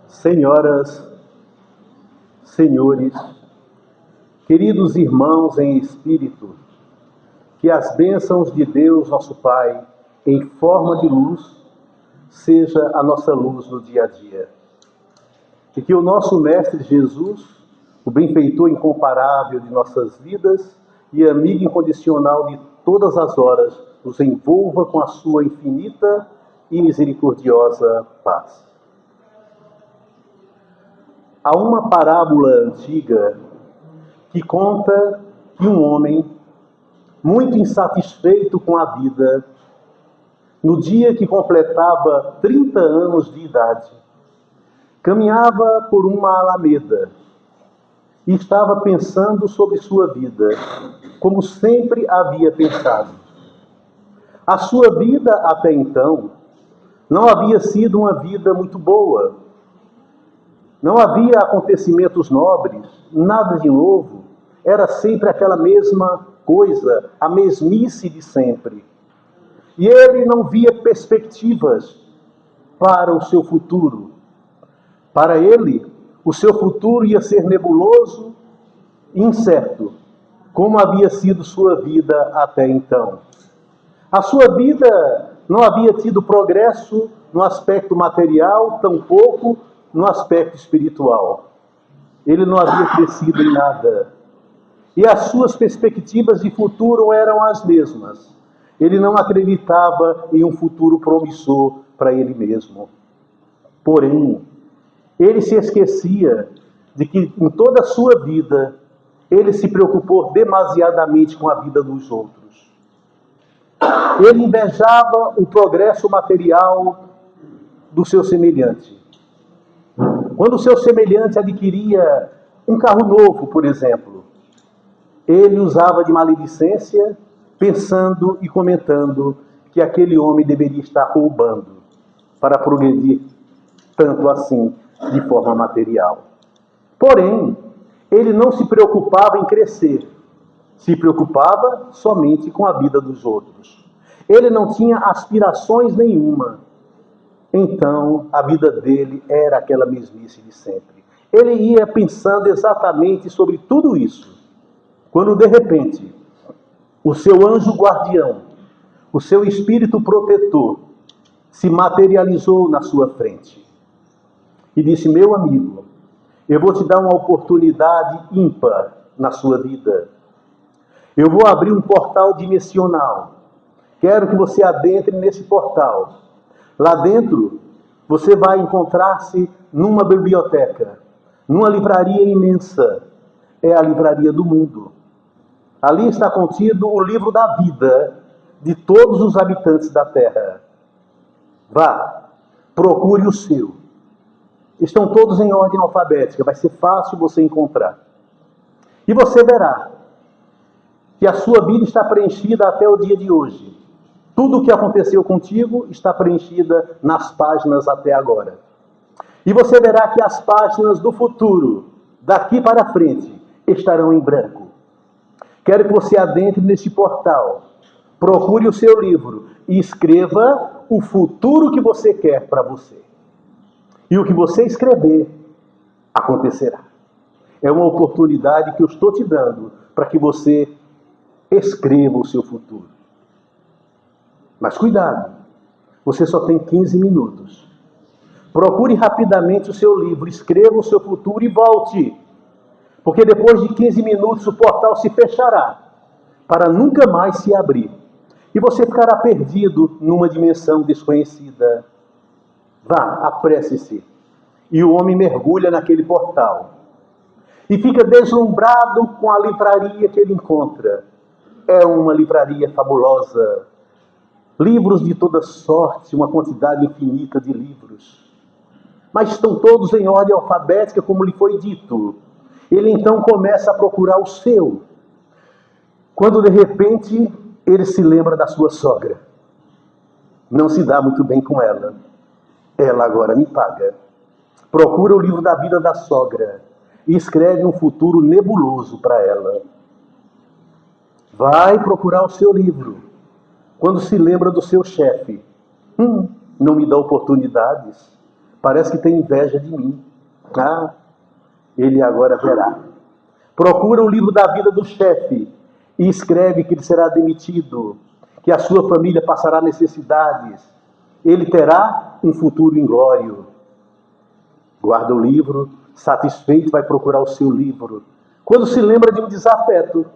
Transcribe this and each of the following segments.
Senhoras, senhores, queridos irmãos em espírito, que as bênçãos de Deus, nosso Pai, em forma de luz, seja a nossa luz no dia a dia. E que o nosso Mestre Jesus, o benfeitor incomparável de nossas vidas e amigo incondicional de todas as horas, nos envolva com a sua infinita e misericordiosa paz. Há uma parábola antiga que conta que um homem, muito insatisfeito com a vida, no dia que completava 30 anos de idade, caminhava por uma alameda e estava pensando sobre sua vida, como sempre havia pensado. A sua vida até então não havia sido uma vida muito boa. Não havia acontecimentos nobres, nada de novo. Era sempre aquela mesma coisa, a mesmice de sempre. E ele não via perspectivas para o seu futuro. Para ele, o seu futuro ia ser nebuloso e incerto, como havia sido sua vida até então. A sua vida não havia tido progresso no aspecto material, tampouco no aspecto espiritual. Ele não havia crescido em nada. E as suas perspectivas de futuro eram as mesmas. Ele não acreditava em um futuro promissor para ele mesmo. Porém, ele se esquecia de que em toda a sua vida, ele se preocupou demasiadamente com a vida dos outros. Ele invejava o progresso material do seu semelhante. Quando o seu semelhante adquiria um carro novo, por exemplo, ele usava de maledicência, pensando e comentando que aquele homem deveria estar roubando para progredir tanto assim de forma material. Porém, ele não se preocupava em crescer, se preocupava somente com a vida dos outros. Ele não tinha aspirações nenhuma. Então, a vida dele era aquela mesmice de sempre. Ele ia pensando exatamente sobre tudo isso, quando de repente, o seu anjo guardião, o seu espírito protetor, se materializou na sua frente. E disse: meu amigo, eu vou te dar uma oportunidade ímpar na sua vida. Eu vou abrir um portal dimensional. Quero que você adentre nesse portal. Lá dentro, você vai encontrar-se numa biblioteca, numa livraria imensa. É a livraria do mundo. Ali está contido o livro da vida de todos os habitantes da Terra. Vá, procure o seu. Estão todos em ordem alfabética, vai ser fácil você encontrar. E você verá que a sua vida está preenchida até o dia de hoje. Tudo o que aconteceu contigo está preenchida nas páginas até agora. E você verá que as páginas do futuro, daqui para frente, estarão em branco. Quero que você adentre nesse portal, procure o seu livro e escreva o futuro que você quer para você. E o que você escrever, acontecerá. É uma oportunidade que eu estou te dando para que você escreva o seu futuro. Mas cuidado, você só tem 15 minutos. Procure rapidamente o seu livro, escreva o seu futuro e volte. Porque depois de 15 minutos o portal se fechará, para nunca mais se abrir. E você ficará perdido numa dimensão desconhecida. Vá, apresse-se. E o homem mergulha naquele portal. E fica deslumbrado com a livraria que ele encontra. É uma livraria fabulosa. Livros de toda sorte, uma quantidade infinita de livros. Mas estão todos em ordem alfabética, como lhe foi dito. Ele então começa a procurar o seu. Quando de repente ele se lembra da sua sogra. Não se dá muito bem com ela. Ela agora me paga. Procura o livro da vida da sogra e escreve um futuro nebuloso para ela. Vai procurar o seu livro. Quando se lembra do seu chefe, não me dá oportunidades, parece que tem inveja de mim. Ah, ele agora verá. Procura o livro da vida do chefe e escreve que ele será demitido, que a sua família passará necessidades, ele terá um futuro inglório. Guarda o livro, satisfeito vai procurar o seu livro. Quando se lembra de um desafeto,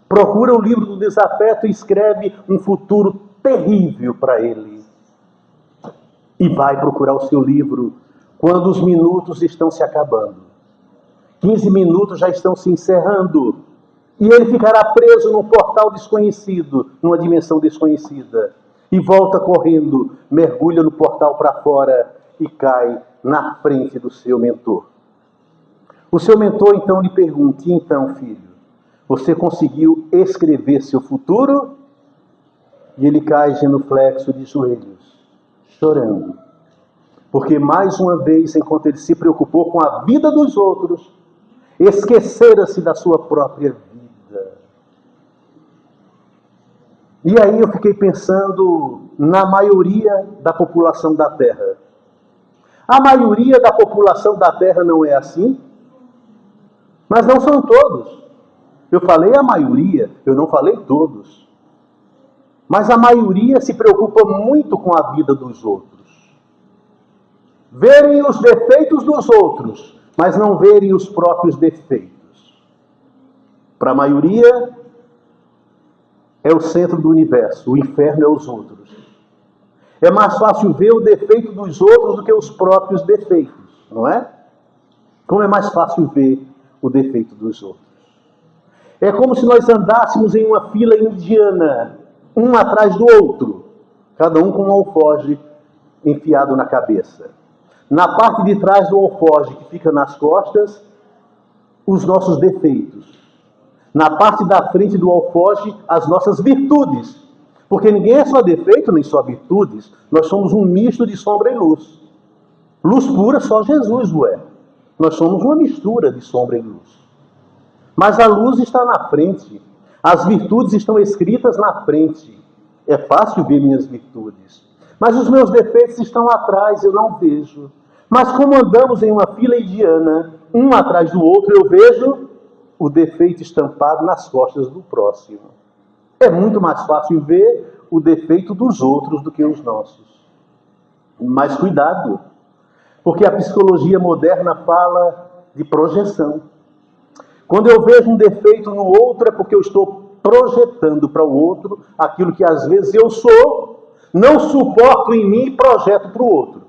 procura o livro do desafeto e escreve um futuro terrível para ele. E vai procurar o seu livro quando os minutos estão se acabando. 15 minutos já estão se encerrando. E ele ficará preso num portal desconhecido, numa dimensão desconhecida. E volta correndo, mergulha no portal para fora e cai na frente do seu mentor. O seu mentor então lhe pergunta: e então, filho, você conseguiu escrever seu futuro? E ele cai genuflexo de joelhos, chorando. Porque mais uma vez, enquanto ele se preocupou com a vida dos outros, esquecera-se da sua própria vida. E aí eu fiquei pensando na maioria da população da Terra. A maioria da população da Terra não é assim, mas não são todos. Eu falei a maioria, eu não falei todos. Mas a maioria se preocupa muito com a vida dos outros. Verem os defeitos dos outros, mas não verem os próprios defeitos. Para a maioria, é o centro do universo, o inferno é os outros. É mais fácil ver o defeito dos outros do que os próprios defeitos, não é? Como é mais fácil ver o defeito dos outros? É como se nós andássemos em uma fila indiana, um atrás do outro, cada um com um alforje enfiado na cabeça. Na parte de trás do alforje, que fica nas costas, os nossos defeitos. Na parte da frente do alforje, as nossas virtudes. Porque ninguém é só defeito nem só virtudes. Nós somos um misto de sombra e luz. Luz pura só Jesus o é. Nós somos uma mistura de sombra e luz. Mas a luz está na frente. As virtudes estão escritas na frente. É fácil ver minhas virtudes. Mas os meus defeitos estão atrás, eu não vejo. Mas como andamos em uma fila indiana, um atrás do outro, eu vejo o defeito estampado nas costas do próximo. É muito mais fácil ver o defeito dos outros do que os nossos. Mas cuidado, porque a psicologia moderna fala de projeção. Quando eu vejo um defeito no outro, é porque eu estou projetando para o outro aquilo que às vezes eu sou, não suporto em mim e projeto para o outro.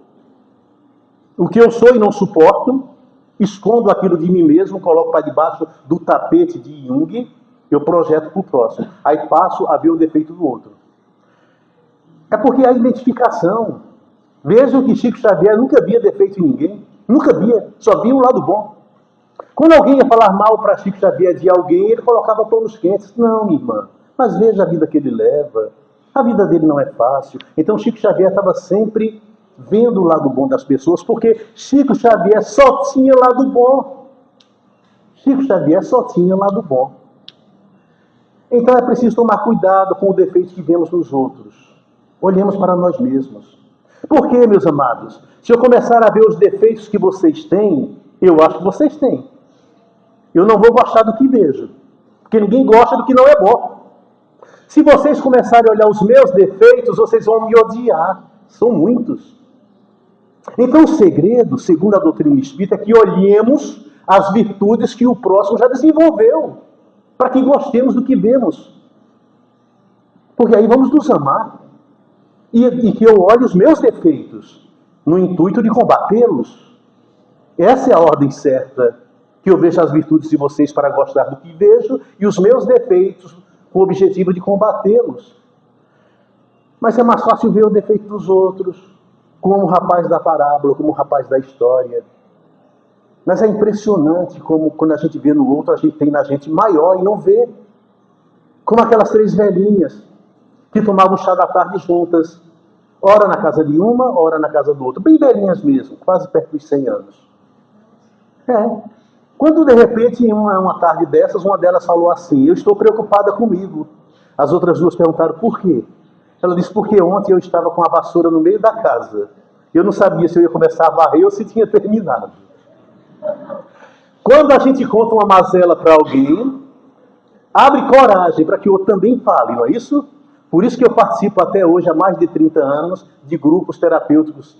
O que eu sou e não suporto, escondo aquilo de mim mesmo, coloco para debaixo do tapete de Jung, eu projeto para o próximo. Aí passo a ver o defeito do outro. É porque há identificação. Vejam que Chico Xavier nunca via defeito em ninguém. Nunca via, só via o lado bom. Quando alguém ia falar mal para Chico Xavier de alguém, ele colocava panos quentes. Não, minha irmã, mas veja a vida que ele leva. A vida dele não é fácil. Então Chico Xavier estava sempre vendo o lado bom das pessoas, porque Chico Xavier só tinha lado bom. Chico Xavier só tinha lado bom. Então é preciso tomar cuidado com o defeito que vemos nos outros. Olhemos para nós mesmos. Por quê, meus amados? Se eu começar a ver os defeitos que vocês têm, eu acho que vocês têm. Eu não vou gostar do que vejo, porque ninguém gosta do que não é bom. Se vocês começarem a olhar os meus defeitos, vocês vão me odiar. São muitos. Então o segredo, segundo a doutrina espírita, é que olhemos as virtudes que o próximo já desenvolveu, para que gostemos do que vemos. Porque aí vamos nos amar. E que eu olhe os meus defeitos, no intuito de combatê-los. Essa é a ordem certa. Que eu veja as virtudes de vocês para gostar do que vejo, e os meus defeitos com o objetivo de combatê-los. Mas é mais fácil ver o defeito dos outros, como o rapaz da parábola, como o rapaz da história. Mas é impressionante como quando a gente vê no outro, a gente tem na gente maior e não vê. Como aquelas 3 velhinhas que tomavam chá da tarde juntas, ora na casa de uma, ora na casa do outro. Bem velhinhas mesmo, quase perto dos 100 anos. Quando de repente, em uma tarde dessas, uma delas falou assim: eu estou preocupada comigo. As outras duas perguntaram: por quê? Ela disse, porque ontem eu estava com a vassoura no meio da casa. Eu não sabia se eu ia começar a varrer ou se tinha terminado. Quando a gente conta uma mazela para alguém, abre coragem para que o outro também fale, não é isso? Por isso que eu participo até hoje, há mais de 30 anos, de grupos terapêuticos,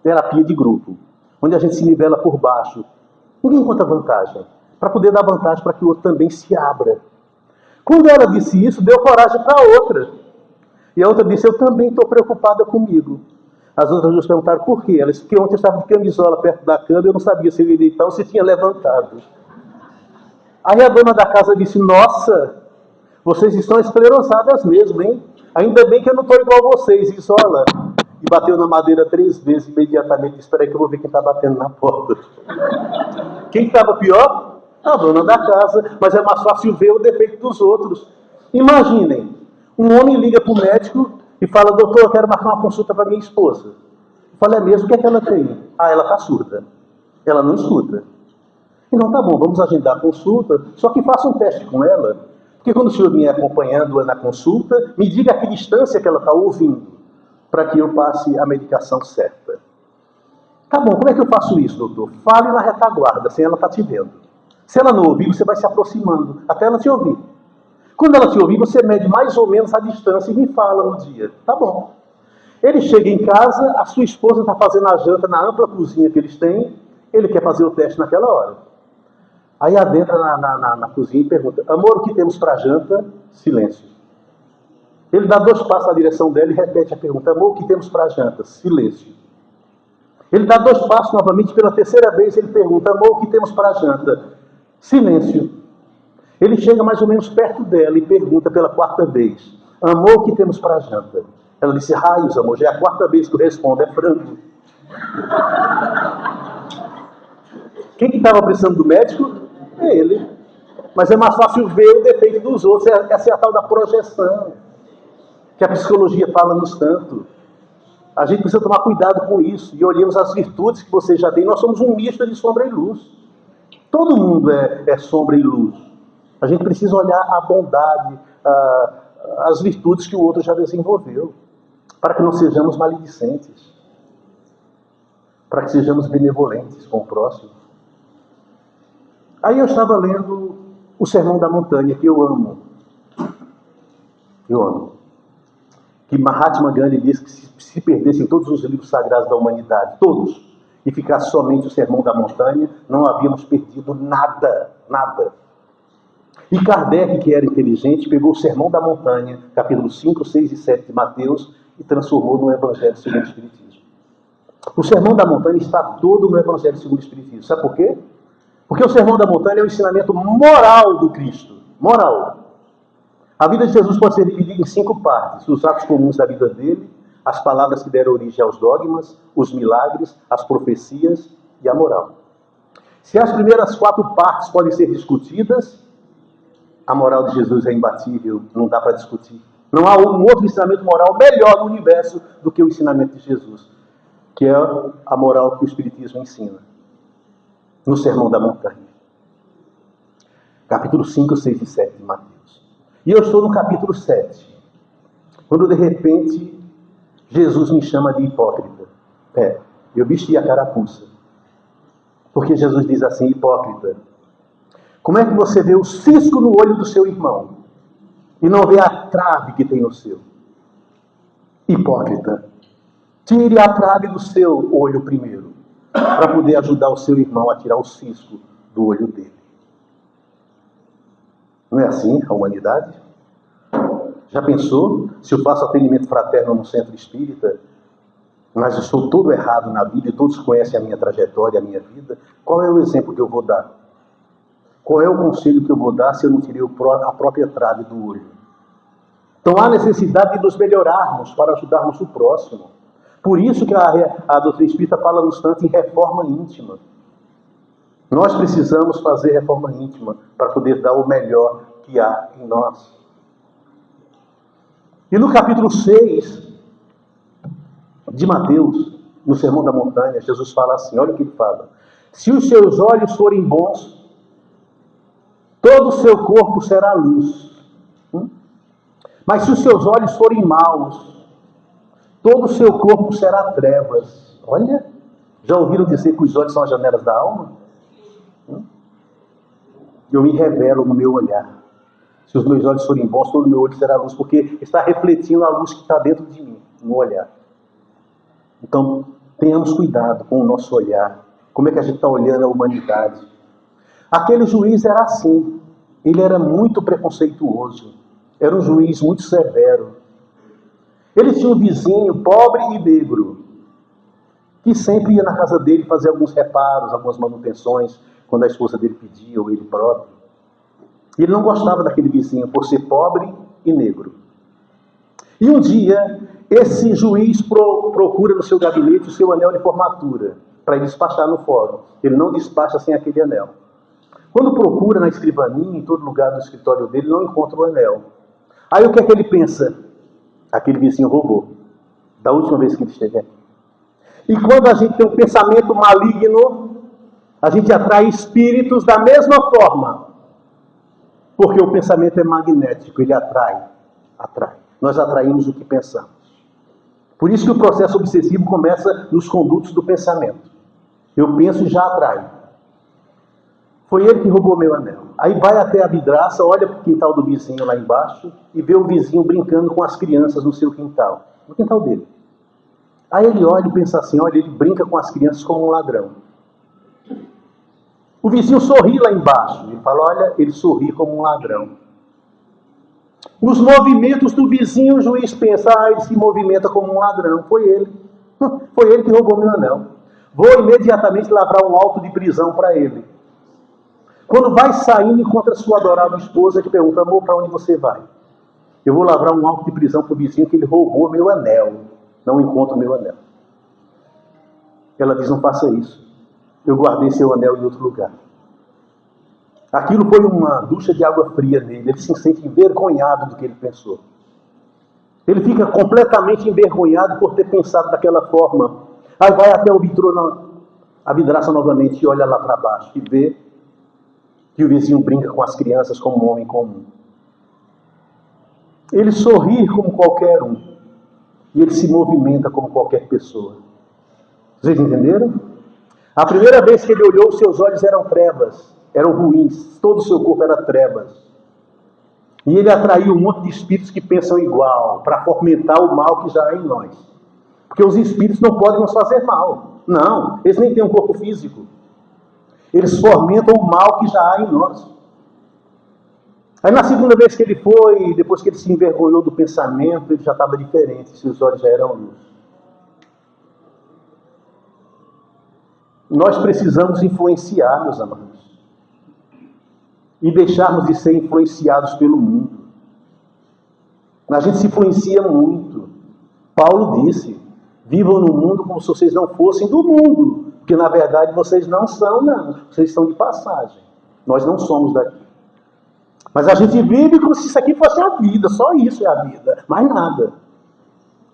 terapia de grupo, onde a gente se nivela por baixo. Ninguém conta vantagem, para poder dar vantagem para que o outro também se abra. Quando ela disse isso, deu coragem para a outra. E a outra disse, eu também estou preocupada comigo. As outras duas perguntaram por quê? Ela disse, porque ontem eu estava de camisola perto da cama e eu não sabia se eu ia deitar ou se tinha levantado. Aí a dona da casa disse, nossa, vocês estão esclerosadas mesmo, hein? Ainda bem que eu não estou igual a vocês. E isso, olha, e bateu na madeira 3 vezes imediatamente. Espera aí que eu vou ver quem está batendo na porta. Quem estava pior? A dona da casa. Mas é mais fácil ver o defeito dos outros. Imaginem, um homem liga para o médico e fala, doutor, eu quero marcar uma consulta para minha esposa. Eu falo, é mesmo? O que é que ela tem? Ah, ela está surda. Ela não escuta. Então tá bom, vamos agendar a consulta, só que faça um teste com ela. Porque quando o senhor vier acompanhando-a na consulta, me diga a que distância que ela está ouvindo, para que eu passe a medicação certa. Tá bom, como é que eu faço isso, doutor? Fale na retaguarda, sem ela estar te vendo. Se ela não ouvir, você vai se aproximando, até ela te ouvir. Quando ela te ouvir, você mede mais ou menos a distância e me fala no dia. Tá bom. Ele chega em casa, a sua esposa está fazendo a janta na ampla cozinha que eles têm, ele quer fazer o teste naquela hora. Aí adentra na cozinha e pergunta, amor, o que temos para janta? Silêncio. Ele dá 2 passos na direção dela e repete a pergunta, amor, o que temos para janta? Silêncio. Ele dá 2 passos novamente, pela 3ª vez ele pergunta, amor, o que temos para janta? Silêncio. Ele chega mais ou menos perto dela e pergunta pela 4ª vez, amor, o que temos para janta? Ela disse, raios, amor, já é a 4ª vez que eu respondo, é frango. Quem que estava precisando do médico? É ele. Mas é mais fácil ver o defeito dos outros. Essa é a tal da projeção, que a psicologia fala-nos tanto. A gente precisa tomar cuidado com isso. E olhemos as virtudes que você já tem. Nós somos um misto de sombra e luz. Todo mundo é sombra e luz. A gente precisa olhar a bondade, as virtudes que o outro já desenvolveu, para que não sejamos maledicentes, para que sejamos benevolentes com o próximo. Aí eu estava lendo o Sermão da Montanha, que eu amo. Eu amo. Que Mahatma Gandhi diz que se perdessem todos os livros sagrados da humanidade, todos, e ficasse somente o Sermão da Montanha, não havíamos perdido nada, nada. E Kardec, que era inteligente, pegou o Sermão da Montanha, capítulos 5, 6 e 7 de Mateus, e transformou no Evangelho segundo o Espiritismo. O Sermão da Montanha está todo no Evangelho segundo o Espiritismo. Sabe por quê? Porque o Sermão da Montanha é o ensinamento moral do Cristo. Moral. A vida de Jesus pode ser dividida em 5 partes. Os atos comuns da vida dele, as palavras que deram origem aos dogmas, os milagres, as profecias e a moral. Se as primeiras 4 partes podem ser discutidas, a moral de Jesus é imbatível, não dá para discutir. Não há um outro ensinamento moral melhor no universo do que o ensinamento de Jesus, que é a moral que o Espiritismo ensina. No Sermão da Montanha. Capítulo 5, 6 e 7 de Mateus. E eu estou no capítulo 7. Quando de repente Jesus me chama de hipócrita. Eu vesti a carapuça. Porque Jesus diz assim, hipócrita, como é que você vê o cisco no olho do seu irmão e não vê a trave que tem no seu? Hipócrita, tire a trave do seu olho primeiro, para poder ajudar o seu irmão a tirar o cisco do olho dele. Não é assim a humanidade? Já pensou? Se eu faço atendimento fraterno no centro espírita, mas eu sou todo errado na vida e todos conhecem a minha trajetória, a minha vida, qual é o exemplo que eu vou dar? Qual é o conselho que eu vou dar se eu não tirei a própria trave do olho? Então há necessidade de nos melhorarmos para ajudarmos o próximo. Por isso que a doutrina espírita fala-nos tanto em reforma íntima. Nós precisamos fazer reforma íntima para poder dar o melhor que há em nós. E no capítulo 6 de Mateus, no Sermão da Montanha, Jesus fala assim, olha o que ele fala. Se os seus olhos forem bons, todo o seu corpo será luz. Mas se os seus olhos forem maus, todo o seu corpo será trevas. Olha, já ouviram dizer que os olhos são as janelas da alma? Eu me revelo no meu olhar. Se os meus olhos forem bons, todo o meu olho será luz, porque está refletindo a luz que está dentro de mim, no olhar. Então, tenhamos cuidado com o nosso olhar. Como é que a gente está olhando a humanidade? Aquele juiz era assim. Ele era muito preconceituoso. Era um juiz muito severo. Ele tinha um vizinho pobre e negro, que sempre ia na casa dele fazer alguns reparos, algumas manutenções, quando a esposa dele pedia, ou ele próprio. E ele não gostava daquele vizinho por ser pobre e negro. E um dia, esse juiz procura no seu gabinete o seu anel de formatura, para ele despachar no fórum. Ele não despacha sem aquele anel. Quando procura na escrivaninha, em todo lugar do escritório dele, não encontra o anel. Aí o que é que ele pensa? Aquele vizinho roubou, da última vez que ele esteve aqui. E quando a gente tem um pensamento maligno, a gente atrai espíritos da mesma forma. Porque o pensamento é magnético, ele atrai. Nós atraímos o que pensamos. Por isso que o processo obsessivo começa nos condutos do pensamento. Eu penso e já atraio. Foi ele que roubou meu anel. Aí vai até a vidraça, olha para o quintal do vizinho lá embaixo e vê o vizinho brincando com as crianças no seu quintal. No quintal dele. Aí ele olha e pensa assim, olha, ele brinca com as crianças como um ladrão. O vizinho sorri lá embaixo. Ele fala, olha, ele sorri como um ladrão. Os movimentos do vizinho, o juiz pensa, ele se movimenta como um ladrão. Foi ele. Foi ele que roubou meu anel. Vou imediatamente lavrar um auto de prisão para ele. Quando vai saindo, encontra sua adorável esposa que pergunta, amor, para onde você vai? Eu vou lavrar um auto de prisão para o vizinho que ele roubou meu anel. Não encontro meu anel. Ela diz, não faça isso. Eu guardei seu anel em outro lugar. Aquilo foi uma ducha de água fria nele. Ele se sente envergonhado do que ele pensou. Ele fica completamente envergonhado por ter pensado daquela forma. Aí vai até o vitrô, a vidraça novamente e olha lá para baixo e vê que o vizinho brinca com as crianças como um homem comum. Ele sorri como qualquer um. E ele se movimenta como qualquer pessoa. Vocês entenderam? A primeira vez que ele olhou, seus olhos eram trevas, eram ruins, todo o seu corpo era trevas. E ele atraiu um monte de espíritos que pensam igual, para fomentar o mal que já há em nós. Porque os espíritos não podem nos fazer mal. Não, eles nem têm um corpo físico. Eles fomentam o mal que já há em nós. Aí na segunda vez que ele foi, depois que ele se envergonhou do pensamento, ele já estava diferente, seus olhos já eram luz. Nós precisamos influenciar, meus amados. E deixarmos de ser influenciados pelo mundo. A gente se influencia muito. Paulo disse, vivam no mundo como se vocês não fossem do mundo. Porque na verdade vocês não são, não. Vocês estão de passagem. Nós não somos daqui. Mas a gente vive como se isso aqui fosse a vida. Só isso é a vida. Mais nada.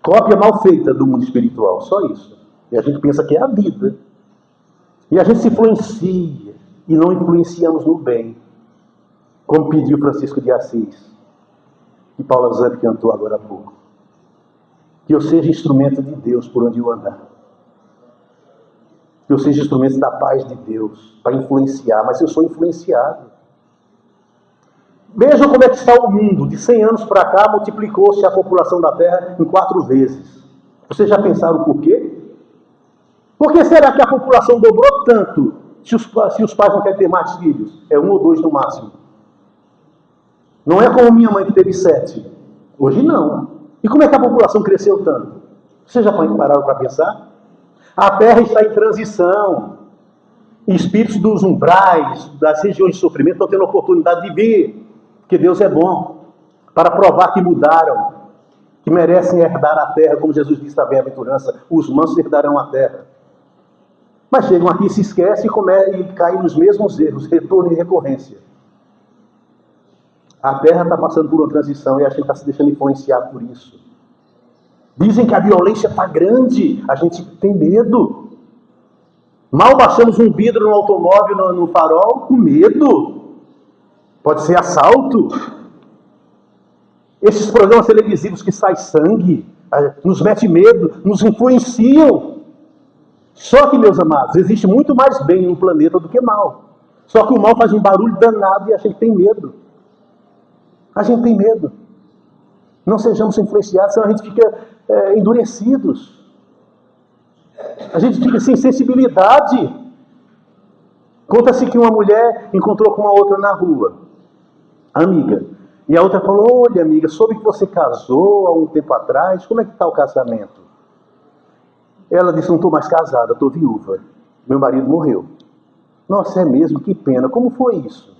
Cópia mal feita do mundo espiritual. Só isso. E a gente pensa que é a vida. E a gente se influencia. E não influenciamos no bem. Como pediu Francisco de Assis. E Paulo Alexandre cantou agora há pouco. Que eu seja instrumento de Deus por onde eu andar. Que eu seja instrumento da paz de Deus. Para influenciar. Mas eu sou influenciado. Vejam como é que está o mundo. De 100 anos para cá, multiplicou-se a população da Terra em 4 vezes. Vocês já pensaram por quê? Por que será que a população dobrou tanto se os pais não querem ter mais filhos? É 1 ou 2 no máximo. Não é como minha mãe que teve 7. Hoje não. E como é que a população cresceu tanto? Vocês já pararam para pensar? A Terra está em transição. Espíritos dos umbrais, das regiões de sofrimento, estão tendo a oportunidade de ver que Deus é bom, para provar que mudaram, que merecem herdar a terra, como Jesus disse na bem-aventurança, os mansos herdarão a terra. Mas chegam aqui, se esquecem e caem nos mesmos erros, retorno e recorrência. A terra está passando por uma transição e a gente está se deixando influenciar por isso. Dizem que a violência está grande, a gente tem medo. Mal baixamos um vidro no automóvel, no farol, com medo. Pode ser assalto. Esses programas televisivos que sai sangue, nos mete medo, nos influenciam. Só que, meus amados, existe muito mais bem no planeta do que mal. Só que o mal faz um barulho danado e a gente tem medo. A gente tem medo. Não sejamos influenciados, senão a gente fica endurecidos. A gente fica sem sensibilidade. Conta-se que uma mulher encontrou com uma outra na rua, amiga. E a outra falou: olha, amiga, soube que você casou há um tempo atrás, como é que está o casamento? Ela disse: não estou mais casada, estou viúva. Meu marido morreu. Nossa, é mesmo? Que pena. Como foi isso?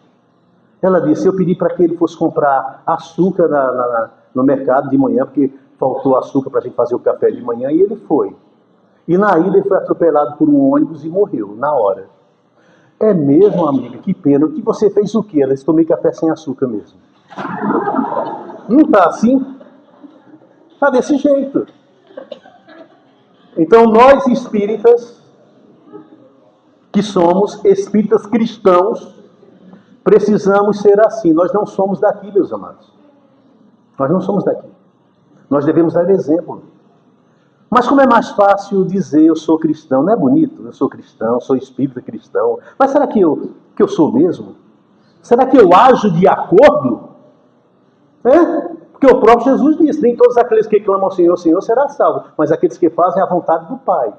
Ela disse: eu pedi para que ele fosse comprar açúcar no mercado de manhã, porque faltou açúcar para a gente fazer o café de manhã, e ele foi. E na ida ele foi atropelado por um ônibus e morreu, na hora. É mesmo, amiga? Que pena. O que você fez o quê? Ela disse: tomei café sem açúcar mesmo. Não está assim? Está desse jeito. Então nós espíritas, que somos espíritas cristãos, precisamos ser assim. Nós não somos daqui, meus amados. Nós não somos daqui. Nós devemos dar exemplo. Mas como é mais fácil dizer eu sou cristão? Não é bonito? Eu sou cristão, sou espírita cristão. Mas será que eu sou mesmo? Será que eu ajo de acordo? Porque o próprio Jesus disse: nem todos aqueles que clamam ao Senhor, Senhor, será salvo, mas aqueles que fazem a vontade do Pai.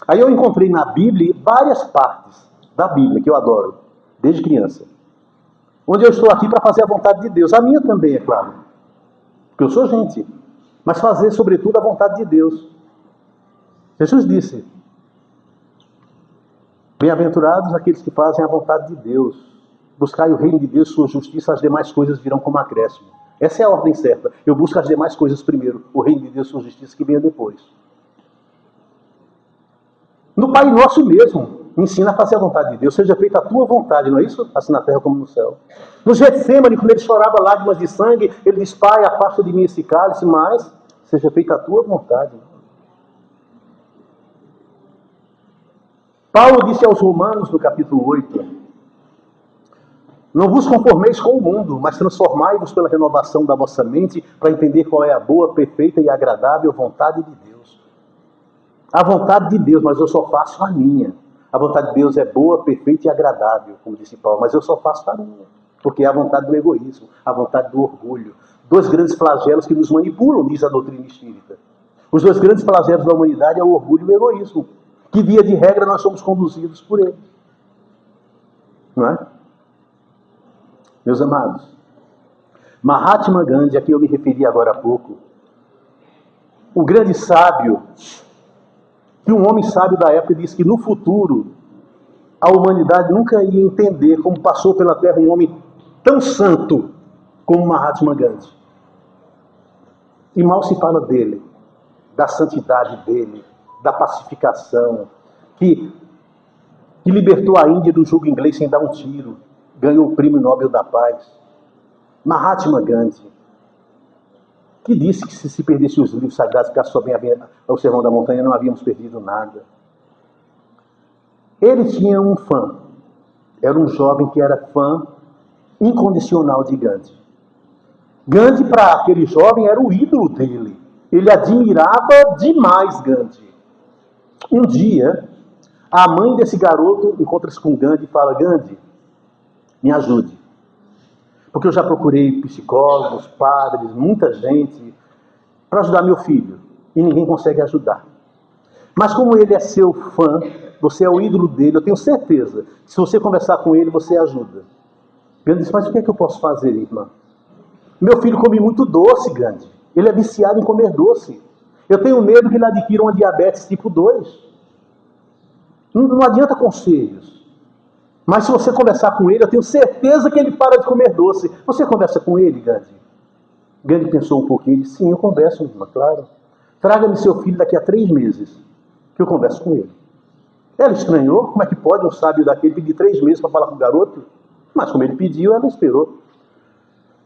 Aí eu encontrei na Bíblia várias partes da Bíblia que eu adoro, desde criança, onde eu estou aqui para fazer a vontade de Deus. A minha também, é claro, porque eu sou gente, mas fazer sobretudo a vontade de Deus. Jesus disse: bem-aventurados aqueles que fazem a vontade de Deus, buscai o reino de Deus, sua justiça, as demais coisas virão como acréscimo. Essa é a ordem certa. Eu busco as demais coisas primeiro, o reino de Deus, sua justiça, que venha depois. No Pai Nosso mesmo, me ensina a fazer a vontade de Deus. Seja feita a tua vontade, não é isso? Assim na terra como no céu. No Getsêmani, quando ele chorava lágrimas de sangue, ele diz: Pai, afasta de mim esse cálice, mas seja feita a tua vontade. Paulo disse aos Romanos, no capítulo 8, não vos conformeis com o mundo, mas transformai-vos pela renovação da vossa mente, para entender qual é a boa, perfeita e agradável vontade de Deus. A vontade de Deus, mas eu só faço a minha. A vontade de Deus é boa, perfeita e agradável, como disse Paulo, mas eu só faço a minha. Porque é a vontade do egoísmo, a vontade do orgulho. Dois grandes flagelos que nos manipulam, diz a doutrina espírita. Os dois grandes flagelos da humanidade é o orgulho e o egoísmo, que via de regra nós somos conduzidos por ele. Não é? Meus amados, Mahatma Gandhi, a quem eu me referi agora há pouco, o grande sábio, que um homem sábio da época disse que no futuro a humanidade nunca ia entender como passou pela Terra um homem tão santo como Mahatma Gandhi. E mal se fala dele, da santidade dele, da pacificação, que libertou a Índia do jugo inglês sem dar um tiro, ganhou o Prêmio Nobel da Paz. Mahatma Gandhi, que disse que se perdesse os livros sagrados, ficasse só bem o Sermão da Montanha, não havíamos perdido nada. Ele tinha um fã. Era um jovem que era fã incondicional de Gandhi. Gandhi, para aquele jovem, era o ídolo dele. Ele admirava demais Gandhi. Um dia, a mãe desse garoto encontra-se com Gandhi e fala: Gandhi, me ajude. Porque eu já procurei psicólogos, padres, muita gente para ajudar meu filho. E ninguém consegue ajudar. Mas como ele é seu fã, você é o ídolo dele, eu tenho certeza que se você conversar com ele, você ajuda. Gandhi disse: mas o que é que eu posso fazer, irmã? Meu filho come muito doce, Gandhi. Ele é viciado em comer doce. Eu tenho medo que ele adquira uma diabetes tipo 2. Não adianta conselhos. Mas se você conversar com ele, eu tenho certeza que ele para de comer doce. Você conversa com ele, Gandhi? Gandhi pensou um pouquinho e disse: sim, eu converso, irmã, claro. Traga-me seu filho daqui a 3 meses, que eu converso com ele. Ela estranhou: como é que pode um sábio daquele pedir 3 meses para falar com o garoto? Mas como ele pediu, ela esperou.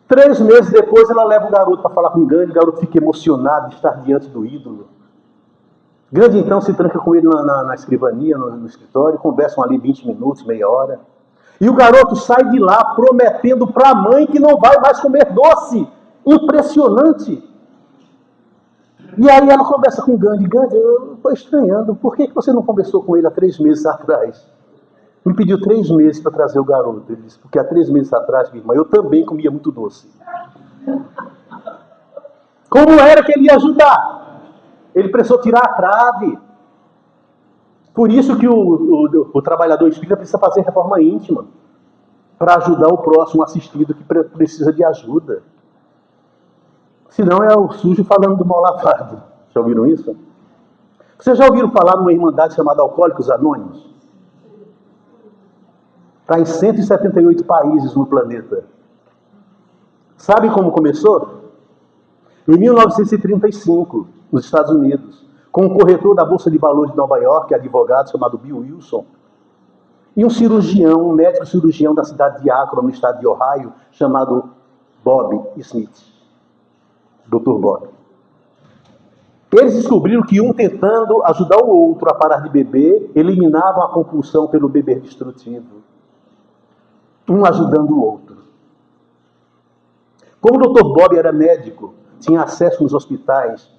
3 meses depois, ela leva o garoto para falar com o Gandhi. O garoto fica emocionado de estar diante do ídolo. Gandhi então se tranca com ele na escrivania, no escritório, conversam ali 20 minutos, meia hora. E o garoto sai de lá prometendo para a mãe que não vai mais comer doce. Impressionante. E aí ela conversa com o Gandhi. Gandhi, eu estou estranhando, por que você não conversou com ele há 3 meses atrás? Me pediu 3 meses para trazer o garoto. Ele disse, porque há 3 meses atrás, minha irmã, eu também comia muito doce. Como era que ele ia ajudar? Ele precisou tirar a trave. Por isso que o trabalhador espírita precisa fazer reforma íntima, para ajudar o próximo assistido que precisa de ajuda. Senão é o sujo falando do mal lavado. Já ouviram isso? Vocês já ouviram falar numa irmandade chamada Alcoólicos Anônimos? Está em 178 países no planeta. Sabe como começou? Em 1935, nos Estados Unidos, com um corretor da Bolsa de Valores de Nova York, advogado chamado Bill Wilson, e um cirurgião, um médico cirurgião da cidade de Akron, no estado de Ohio, chamado Bob Smith. Dr. Bob. Eles descobriram que um tentando ajudar o outro a parar de beber, eliminavam a compulsão pelo beber destrutivo. Um ajudando o outro. Como o Dr. Bob era médico, tinha acesso nos hospitais,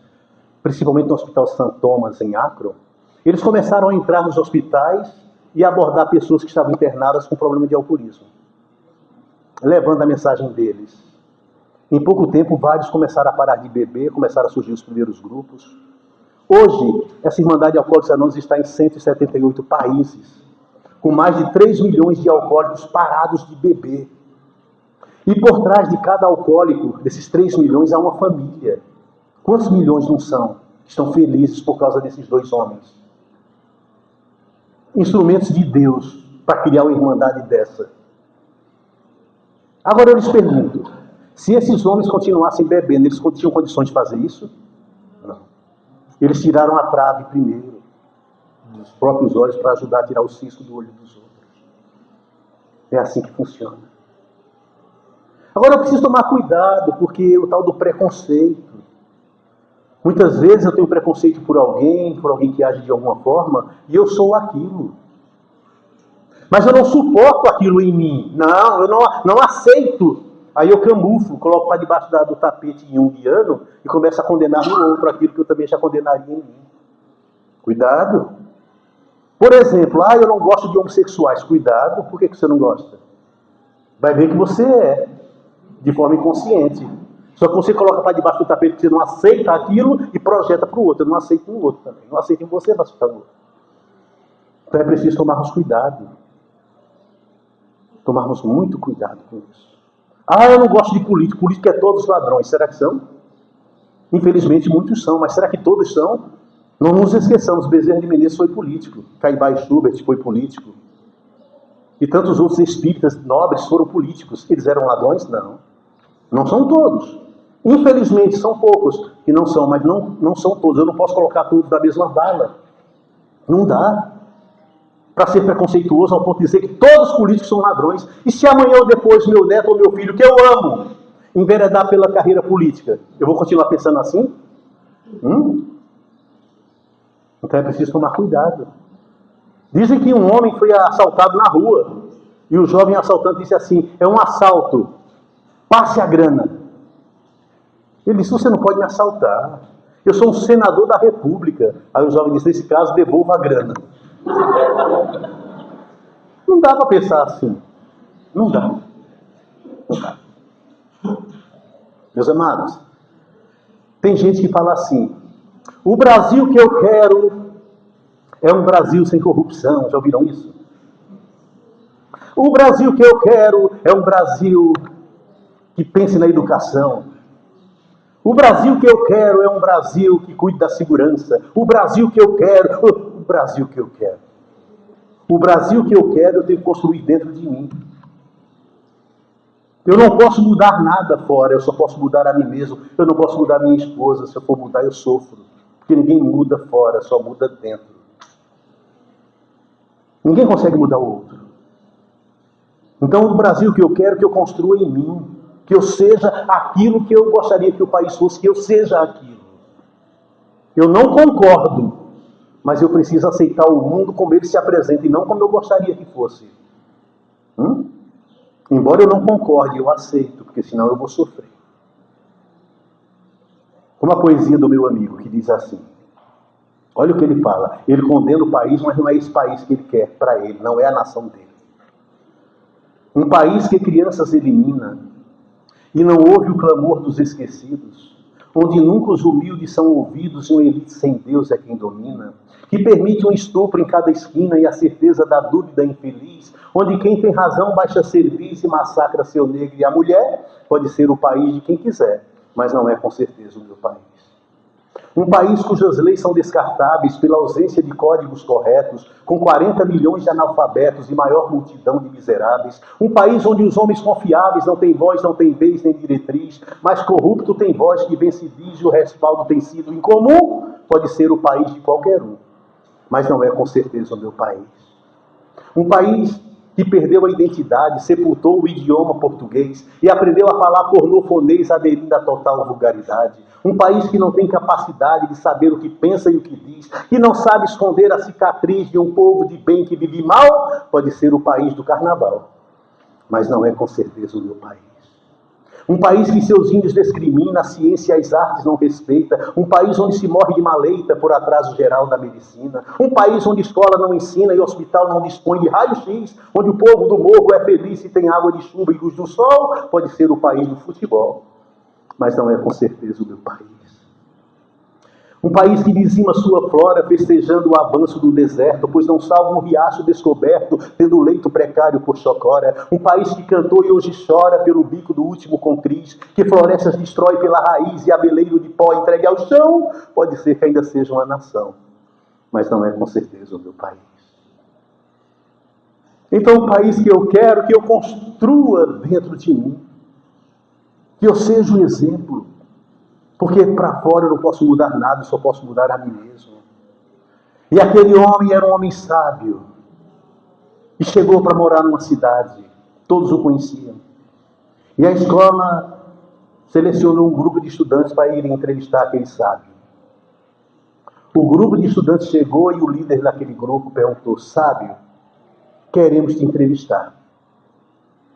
principalmente no Hospital St. Thomas, em Akron, eles começaram a entrar nos hospitais e abordar pessoas que estavam internadas com problema de alcoolismo, levando a mensagem deles. Em pouco tempo, vários começaram a parar de beber, começaram a surgir os primeiros grupos. Hoje, essa Irmandade Alcoólicos Anônimos está em 178 países, com mais de 3 milhões de alcoólicos parados de beber. E por trás de cada alcoólico, desses 3 milhões, há uma família. Quantos milhões não são que estão felizes por causa desses 2 homens? Instrumentos de Deus para criar uma irmandade dessa. Agora eu lhes pergunto, se esses homens continuassem bebendo, eles tinham condições de fazer isso? Não. Eles tiraram a trave primeiro dos próprios olhos para ajudar a tirar o cisco do olho dos outros. É assim que funciona. Agora eu preciso tomar cuidado, porque o tal do preconceito. Muitas vezes eu tenho preconceito por alguém que age de alguma forma, e eu sou aquilo. Mas eu não suporto aquilo em mim. Não, eu não aceito. Aí eu camuflo, coloco para debaixo do tapete junguiano e começo a condenar no outro aquilo que eu também já condenaria em mim. Cuidado. Por exemplo, eu não gosto de homossexuais. Cuidado, por que você não gosta? Vai ver que você é, de forma inconsciente. Só que você coloca para debaixo do tapete que você não aceita aquilo e projeta para o outro. Eu não aceito no outro também. Não aceito em você, mas para o outro. Então é preciso tomarmos cuidado. Tomarmos muito cuidado com isso. Eu não gosto de político. Político é todos ladrões. Será que são? Infelizmente muitos são, mas será que todos são? Não nos esqueçamos, Bezerra de Menezes foi político. Caibai Schubert foi político. E tantos outros espíritas nobres foram políticos. Eles eram ladrões? Não. Não são todos. Infelizmente são poucos que não são, mas não são todos. Eu não posso colocar todos na mesma bala. Não dá. Para ser preconceituoso ao ponto de dizer que todos os políticos são ladrões. E se amanhã ou depois meu neto ou meu filho, que eu amo, enveredar pela carreira política, eu vou continuar pensando assim? Então é preciso tomar cuidado. Dizem que um homem foi assaltado na rua. E o jovem assaltante disse assim, é um assalto, passe a grana. Ele disse, você não pode me assaltar. Eu sou um senador da República. Aí o jovem disse, nesse caso, devolva a grana. Não dá para pensar assim. Não dá. Não dá. Meus amados, tem gente que fala assim, o Brasil que eu quero é um Brasil sem corrupção. Já ouviram isso? O Brasil que eu quero é um Brasil que pense na educação. O Brasil que eu quero é um Brasil que cuide da segurança. O Brasil que eu quero, o Brasil que eu quero. O Brasil que eu quero eu tenho que construir dentro de mim. Eu não posso mudar nada fora, eu só posso mudar a mim mesmo. Eu não posso mudar minha esposa, se eu for mudar eu sofro. Porque ninguém muda fora, só muda dentro. Ninguém consegue mudar o outro. Então o Brasil que eu quero que eu construa em mim. Que eu seja aquilo que eu gostaria que o país fosse, que eu seja aquilo. Eu não concordo, mas eu preciso aceitar o mundo como ele se apresenta e não como eu gostaria que fosse. Embora eu não concorde, eu aceito, porque senão eu vou sofrer. Uma poesia do meu amigo que diz assim, olha o que ele fala, ele condena o país, mas não é esse país que ele quer para ele, não é a nação dele. Um país que crianças elimina e não ouve o clamor dos esquecidos, onde nunca os humildes são ouvidos e uma elite sem Deus é quem domina, que permite um estupro em cada esquina e a certeza da dúvida infeliz, onde quem tem razão baixa serviço e massacra seu negro e a mulher, pode ser o país de quem quiser, mas não é com certeza o meu país. Um país cujas leis são descartáveis pela ausência de códigos corretos, com 40 milhões de analfabetos e maior multidão de miseráveis. Um país onde os homens confiáveis não têm voz, não têm vez nem diretriz, mas corrupto tem voz que vem se diz e o respaldo tem sido incomum. Pode ser o país de qualquer um, mas não é com certeza o meu país. Um país que perdeu a identidade, sepultou o idioma português e aprendeu a falar pornofonês aderindo à total vulgaridade. Um país que não tem capacidade de saber o que pensa e o que diz, que não sabe esconder a cicatriz de um povo de bem que vive mal, pode ser o país do carnaval, mas não é com certeza o meu país. Um país que seus índios discrimina, a ciência e as artes não respeita. Um país onde se morre de maleita por atraso geral da medicina. Um país onde escola não ensina e hospital não dispõe de raio-x. Onde o povo do morro é feliz e tem água de chuva e luz do sol. Pode ser o país do futebol, mas não é com certeza o meu país. Um país que dizima sua flora, festejando o avanço do deserto, pois não salva um riacho descoberto, tendo leito precário por chocora. Um país que cantou e hoje chora pelo bico do último concris, que florestas destrói pela raiz e abeleiro de pó entregue ao chão. Pode ser que ainda seja uma nação, mas não é com certeza o meu país. Então o país que eu quero, que eu construa dentro de mim, que eu seja um exemplo, porque para fora eu não posso mudar nada, só posso mudar a mim mesmo. E aquele homem era um homem sábio, e chegou para morar numa cidade, todos o conheciam. E a escola selecionou um grupo de estudantes para irem entrevistar aquele sábio. O grupo de estudantes chegou e o líder daquele grupo perguntou, sábio, queremos te entrevistar.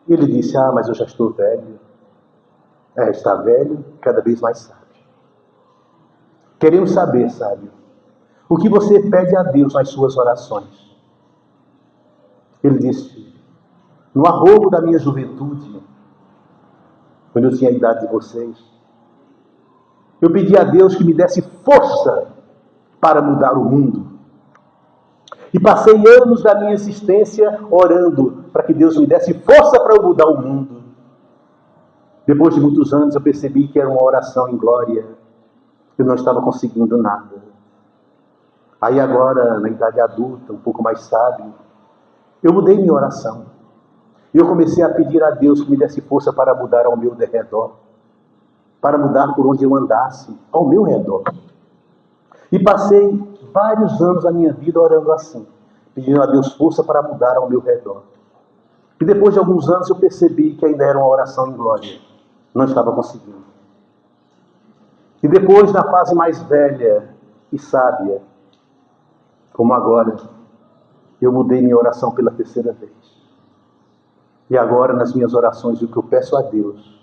Ele disse, mas eu já estou velho. Está velho, cada vez mais sábio. Queremos saber, sábio, o que você pede a Deus nas suas orações. Ele disse, no arrobo da minha juventude, quando eu tinha a idade de vocês, eu pedi a Deus que me desse força para mudar o mundo. E passei anos da minha existência orando para que Deus me desse força para eu mudar o mundo. Depois de muitos anos eu percebi que era uma oração em glória. Eu não estava conseguindo nada. Aí agora, na idade adulta, um pouco mais sábio, eu mudei minha oração. E eu comecei a pedir a Deus que me desse força para mudar ao meu redor. Para mudar por onde eu andasse, ao meu redor. E passei vários anos da minha vida orando assim, pedindo a Deus força para mudar ao meu redor. E depois de alguns anos eu percebi que ainda era uma oração em glória. Não estava conseguindo. E depois, na fase mais velha e sábia, como agora, eu mudei minha oração pela terceira vez. E agora, nas minhas orações, o que eu peço a Deus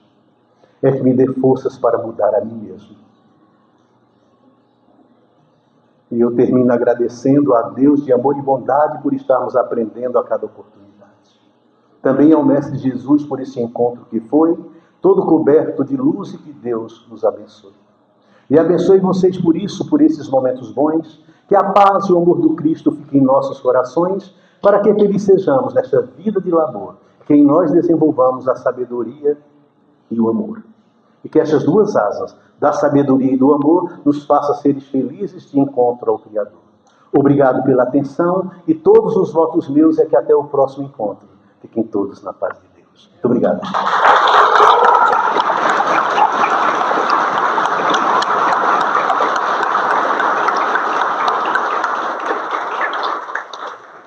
é que me dê forças para mudar a mim mesmo. E eu termino agradecendo a Deus de amor e bondade por estarmos aprendendo a cada oportunidade. Também ao Mestre Jesus por esse encontro que foi, todo coberto de luz e que Deus nos abençoe. E abençoe vocês por isso, por esses momentos bons, que a paz e o amor do Cristo fiquem em nossos corações, para que felizes sejamos nesta vida de labor, que em nós desenvolvamos a sabedoria e o amor. E que estas duas asas, da sabedoria e do amor, nos façam seres felizes de encontro ao Criador. Obrigado pela atenção e todos os votos meus é que até o próximo encontro fiquem todos na paz de Deus. Muito obrigado.